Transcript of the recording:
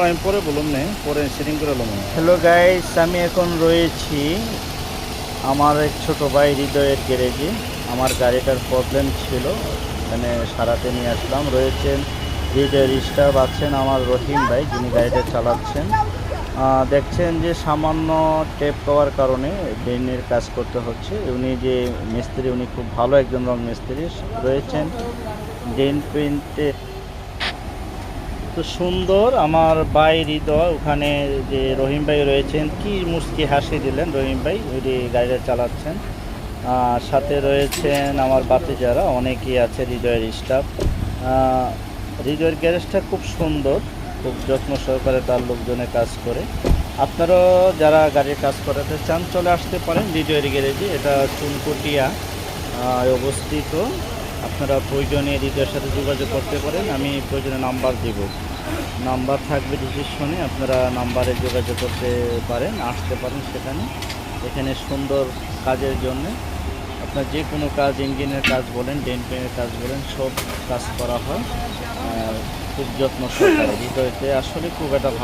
আমি পরে বলুন না, পরে সেটিং করে এলাম। হ্যালো গাইস, আমি এখন রয়েছি আমার এক ছোট ভাই হৃদয়ের গ্যারেজে। আমার গাড়িটার প্রবলেম ছিল, এখানে সারাতে নিয়ে আসলাম। রয়েছেন হৃদয়ের স্টাফ, আছেন আমার রহিম ভাই, যিনি গাড়িটা চালাচ্ছেন। দেখছেন যে সামান্য টেপ পাওয়ার কারণে ড্রেনের কাজ করতে হচ্ছে। উনি যে মিস্ত্রি, উনি খুব ভালো একজন রং মিস্ত্রি। রয়েছেন ড্রেন পেন্টে তো সুন্দর আমার ভাই হৃদয়। ওখানে যে রহিম ভাই রয়েছেন, কি মুচকি হাসি দিলেন রহিম ভাই, ওই যে গাড়িটা চালাচ্ছেন। সাথে রয়েছেন আমার যারা অনেকেই আছে হৃদয়ের স্টাফ। হৃদয়ের গ্যারেজটা খুব সুন্দর, খুব যত্ন সহকারে তার লোকজনে কাজ করে। আপনারাও যারা গাড়ির কাজ করাতে চান চলে আসতে পারেন হৃদয়ের গ্যারেজে। এটা চুনকুটিয়া অবস্থিত। আপনারা প্রয়োজনে হৃদয়ের সাথে যোগাযোগ করতে পারেন, আমি প্রয়োজনে নাম্বার দেব, নাম্বার থাকবে ডিসক্রিপশনে, আপনারা নাম্বারে যোগাযোগ করতে পারেন, আসতে পারেন সেখানে। এখানে সুন্দর কাজের জন্য আপনার যে কোনো কাজ, ইঞ্জিনের কাজ বলেন, ডেন্টের কাজ বলেন, সব কাজ করা হয় খুব যত্ন সহকারে। হৃদয়তে আসলে খুব একটা ভালো।